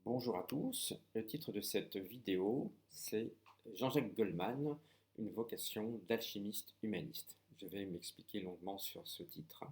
Bonjour à tous, le titre de cette vidéo c'est Jean-Jacques Goldman, une vocation d'alchimiste humaniste. Je vais m'expliquer longuement sur ce titre.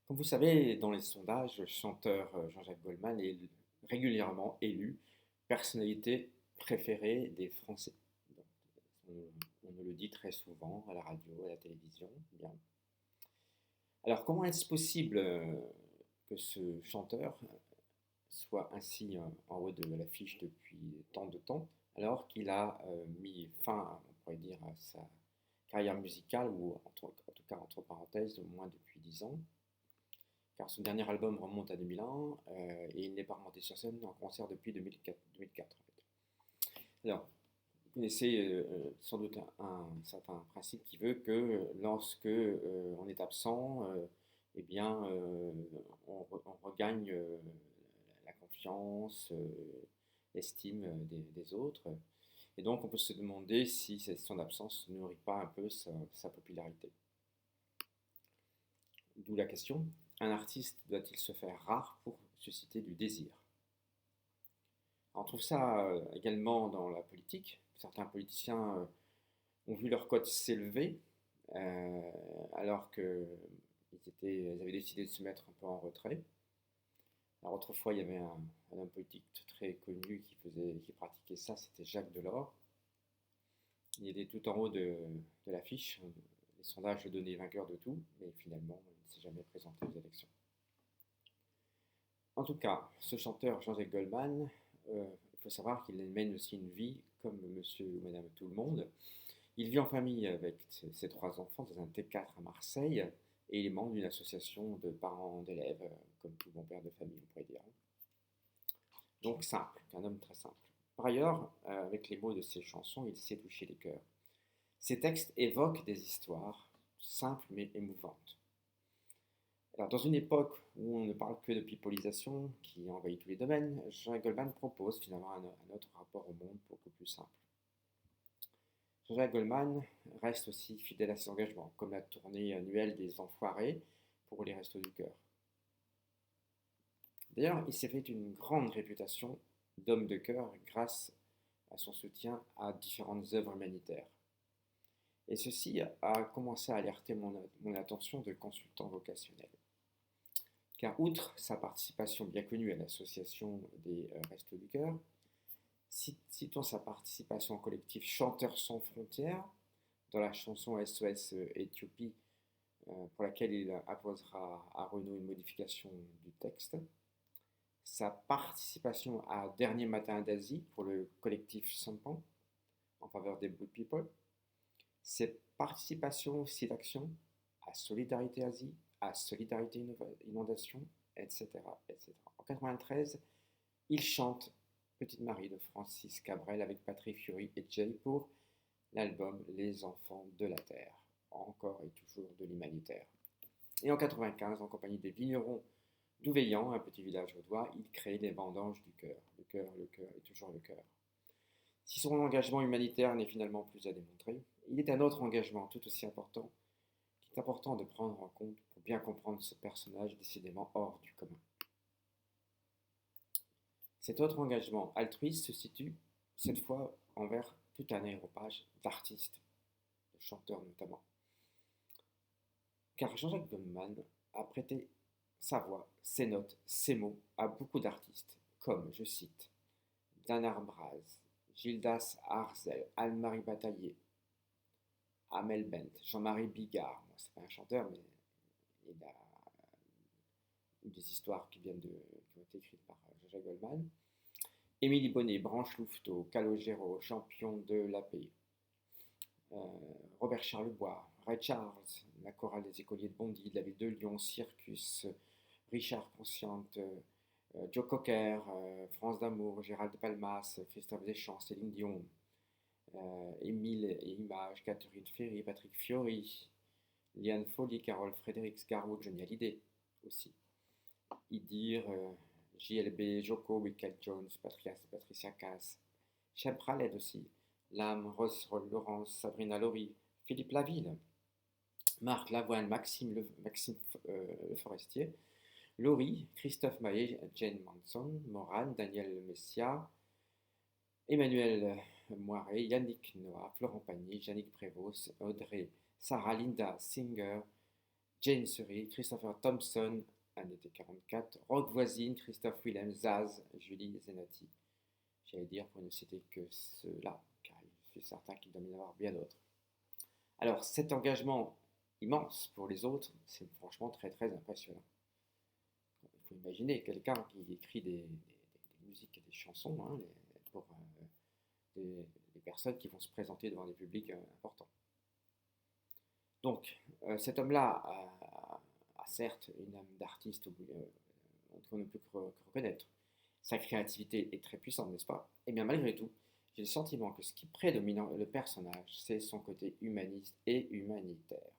Comme vous savez, dans les sondages, le chanteur Jean-Jacques Goldman est régulièrement élu personnalité préférée des Français. Donc, on nous le dit très souvent à la radio, à la télévision. Bien. Alors comment est-ce possible que ce chanteur soit ainsi en haut de l'affiche depuis tant de temps, alors qu'il a mis fin, on pourrait dire, à sa carrière musicale, ou en tout cas entre parenthèses, au moins depuis 10 ans, car son dernier album remonte à 2001 et il n'est pas remonté sur scène en concert depuis 2004 en fait. Alors, vous connaissez sans doute un certain principe qui veut que lorsque on est absent, eh bien, on regagne la confiance, l'estime des autres. Et donc, on peut se demander si son absence ne nourrit pas un peu sa popularité. D'où la question, un artiste doit-il se faire rare pour susciter du désir? Alors, on trouve ça également dans la politique. Certains politiciens ont vu leur cote s'élever alors qu'ils avaient décidé de se mettre un peu en retrait. Alors autrefois, il y avait un homme politique très connu qui pratiquait ça, c'était Jacques Delors. Il était tout en haut de l'affiche. Les sondages le donnaient vainqueur de tout, mais finalement, il ne s'est jamais présenté aux élections. En tout cas, ce chanteur Jean-Jacques Goldman, il faut savoir qu'il mène aussi une vie comme monsieur ou madame tout le monde. Il vit en famille avec ses 3 enfants dans un T4 à Marseille et il est membre d'une association de parents d'élèves, comme tout bon père de famille, on pourrait dire. Donc simple, un homme très simple. Par ailleurs, avec les mots de ses chansons, il sait toucher les cœurs. Ses textes évoquent des histoires simples mais émouvantes. Alors, dans une époque où on ne parle que de pipolisation qui envahit tous les domaines, Jean Goldman propose finalement un autre rapport au monde beaucoup plus simple. Jean-Jacques Goldman reste aussi fidèle à ses engagements, comme la tournée annuelle des Enfoirés pour les Restos du Cœur. D'ailleurs, il s'est fait une grande réputation d'homme de cœur grâce à son soutien à différentes œuvres humanitaires. Et ceci a commencé à alerter mon attention de consultant vocationnel. Car outre sa participation bien connue à l'association des Restos du Cœur, citons sa participation au collectif Chanteurs sans frontières dans la chanson SOS Éthiopie pour laquelle il apposera à Renaud une modification du texte, sa participation à Dernier Matin d'Asie pour le collectif Sampan en faveur des Blue People, ses participations aussi d'action à Solidarité Asie, à Solidarité Inondation, etc., etc. En 1993, il chante Petite Marie de Francis Cabrel avec Patrick Fiori et Jay pour l'album Les Enfants de la Terre, encore et toujours de l'humanitaire. Et en 1995, en compagnie des vignerons d'Ouveillan, un petit village vaudois, il crée les vendanges du cœur. Le cœur et toujours le cœur. Si son engagement humanitaire n'est finalement plus à démontrer, il est un autre engagement tout aussi important qu'il est important de prendre en compte pour bien comprendre ce personnage décidément hors du commun. Cet autre engagement altruiste se situe, cette fois, envers tout un aéropage d'artistes, de chanteurs notamment. Car Jean-Jacques Goldman a prêté sa voix, ses notes, ses mots à beaucoup d'artistes, comme, je cite, Danar Braz, Gildas Arzel, Anne-Marie Bataillé, Amel Bent, Jean-Marie Bigard. Bon, c'est pas un chanteur, mais il a eu des histoires qui ont été écrites par Jean-Jacques Goldman. Émilie Bonnet, Branche Louveteau, Calogero, champion de la paix. Robert Charlebois, Ray Charles, la chorale des écoliers de Bondy, de la ville de Lyon, Circus, Richard Consciente, Joe Cocker, France d'Amour, Gérald de Palmas, Christophe Deschamps, Céline Dion, Émile et Images, Catherine Ferry, Patrick Fiori, Liane Folly, Carole Fredericks, Garwood, Johnny Hallyday aussi. Idir, JLB, Joko, Michael Jones, Patricia Cass, Shep Raled aussi, Lam, Ross Laurence, Sabrina Laurie, Philippe Laville, Marc Lavoine, Maxime Le Forestier, Laurie, Christophe Maé, Jane Manson, Morane, Daniel Messia, Emmanuel Moiré, Yannick Noah, Florent Pagny, Yannick Prévost, Audrey, Sarah Linda Singer, Jane Surrey, Christopher Thompson, Annette 44, Rock Voisine, Christophe Willem, Zaz, Julie Zenati. J'allais dire pour ne citer que ceux-là, car je suis certain qu'il doit y en avoir bien d'autres. Alors, cet engagement immense pour les autres, c'est franchement très très impressionnant. Il faut imaginer quelqu'un qui écrit des musiques et des chansons pour des personnes qui vont se présenter devant des publics importants. Donc, cet homme-là a certes une âme d'artiste qu'on ne peut que reconnaître. Sa créativité est très puissante, n'est-ce pas? Et bien malgré tout, j'ai le sentiment que ce qui prédomine le personnage, c'est son côté humaniste et humanitaire.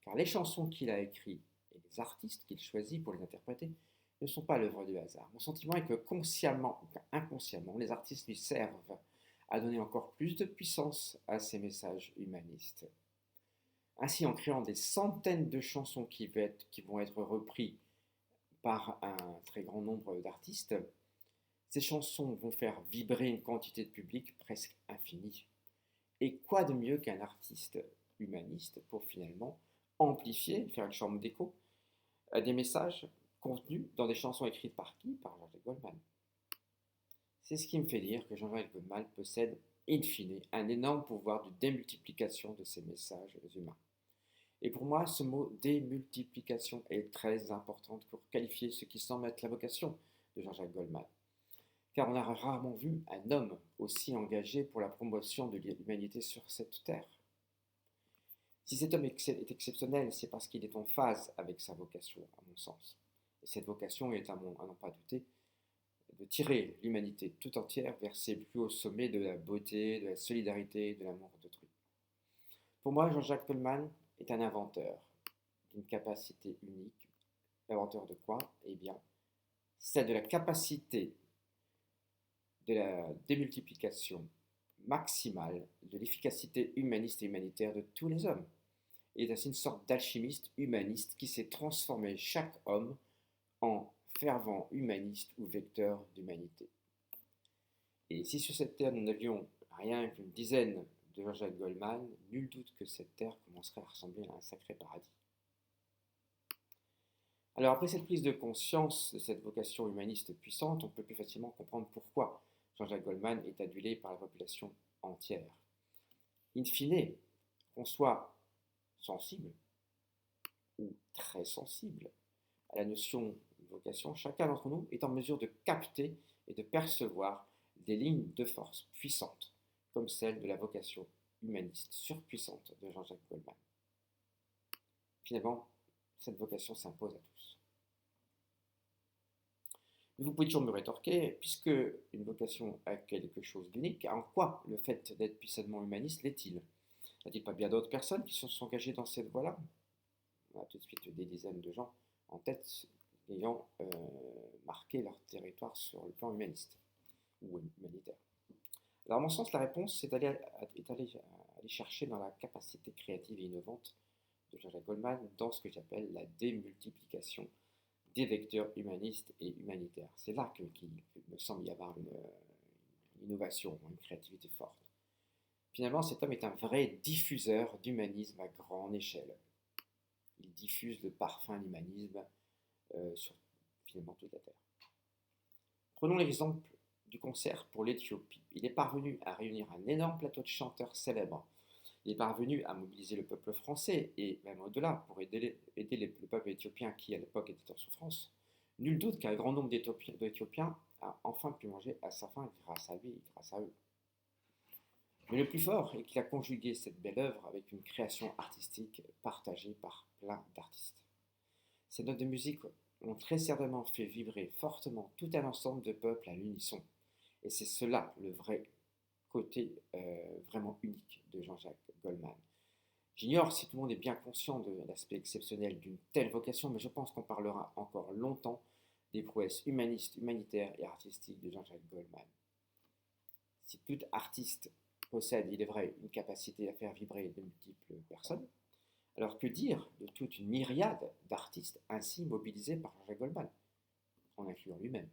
Car les chansons qu'il a écrites et les artistes qu'il choisit pour les interpréter ne sont pas l'œuvre du hasard. Mon sentiment est que consciemment ou inconsciemment, les artistes lui servent à donner encore plus de puissance à ses messages humanistes. Ainsi, en créant des centaines de chansons qui vont être reprises par un très grand nombre d'artistes, ces chansons vont faire vibrer une quantité de public presque infinie. Et quoi de mieux qu'un artiste humaniste pour finalement amplifier, faire une chambre d'écho des messages contenus dans des chansons écrites par qui? Par Jean-Jacques Goldman. C'est ce qui me fait dire que Jean-Jacques Goldman possède, in fine, un énorme pouvoir de démultiplication de ces messages humains. Et pour moi, ce mot démultiplication est très important pour qualifier ce qui semble être la vocation de Jean-Jacques Goldman. Car on a rarement vu un homme aussi engagé pour la promotion de l'humanité sur cette terre. Si cet homme est exceptionnel, c'est parce qu'il est en phase avec sa vocation, à mon sens. Et cette vocation est, à n'en pas douter, de tirer l'humanité tout entière vers ses plus hauts sommets de la beauté, de la solidarité, de l'amour d'autrui. Pour moi, Jean-Jacques Goldman est un inventeur d'une capacité unique. L'inventeur de quoi? Eh bien, c'est de la capacité de la démultiplication maximale de l'efficacité humaniste et humanitaire de tous les hommes. Il est ainsi une sorte d'alchimiste humaniste qui s'est transformé chaque homme en fervent humaniste ou vecteur d'humanité. Et si sur cette terre nous n'avions rien qu'une dizaine de Jean-Jacques Goldman, nul doute que cette terre commencerait à ressembler à un sacré paradis. Alors après cette prise de conscience de cette vocation humaniste puissante, on peut plus facilement comprendre pourquoi Jean-Jacques Goldman est adulé par la population entière. In fine, qu'on soit sensible ou très sensible à la notion de vocation, chacun d'entre nous est en mesure de capter et de percevoir des lignes de force puissantes, comme celle de la vocation humaniste surpuissante de Jean-Jacques Goldman. Finalement, cette vocation s'impose à tous. Mais vous pouvez toujours me rétorquer, puisque une vocation a quelque chose d'unique, en quoi le fait d'être puissamment humaniste l'est-il? N'y a-t-il pas bien d'autres personnes qui sont engagées dans cette voie-là? On a tout de suite des dizaines de gens en tête ayant marqué leur territoire sur le plan humaniste ou humanitaire. Alors, à mon sens, la réponse est d'aller chercher dans la capacité créative et innovante de Jean-Jacques Goldman dans ce que j'appelle la démultiplication des vecteurs humanistes et humanitaires. C'est là qu'il me semble y avoir une innovation, une créativité forte. Finalement, cet homme est un vrai diffuseur d'humanisme à grande échelle. Il diffuse le parfum de l'humanisme sur finalement toute la Terre. Prenons l'exemple du concert pour l'Éthiopie. Il est parvenu à réunir un énorme plateau de chanteurs célèbres. Il est parvenu à mobiliser le peuple français et même au-delà pour aider le peuple éthiopien qui à l'époque était en souffrance. Nul doute qu'un grand nombre d'Éthiopiens a enfin pu manger à sa faim grâce à lui et grâce à eux. Mais le plus fort est qu'il a conjugué cette belle œuvre avec une création artistique partagée par plein d'artistes. Ces notes de musique ont très certainement fait vibrer fortement tout un ensemble de peuples à l'unisson. Et c'est cela le vrai côté vraiment unique de Jean-Jacques Goldman. J'ignore si tout le monde est bien conscient de l'aspect exceptionnel d'une telle vocation, mais je pense qu'on parlera encore longtemps des prouesses humanistes, humanitaires et artistiques de Jean-Jacques Goldman. Si tout artiste possède, il est vrai, une capacité à faire vibrer de multiples personnes, Alors que dire de toute une myriade d'artistes ainsi mobilisés par Jean-Jacques Goldman, en incluant lui-même?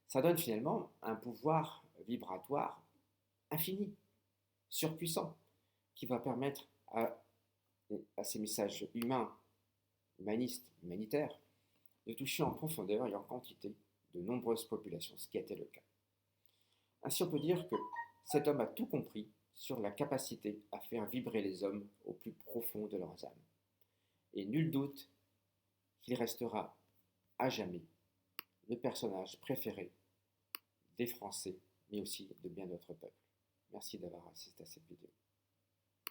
Ça donne finalement un pouvoir vibratoire infini, surpuissant, qui va permettre à ces messages humains, humanistes, humanitaires, de toucher en profondeur et en quantité de nombreuses populations, ce qui a été le cas. Ainsi, on peut dire que cet homme a tout compris sur la capacité à faire vibrer les hommes au plus profond de leurs âmes. Et nul doute qu'il restera à jamais le personnage préféré des Français, mais aussi de bien d'autres peuples. Merci d'avoir assisté à cette vidéo.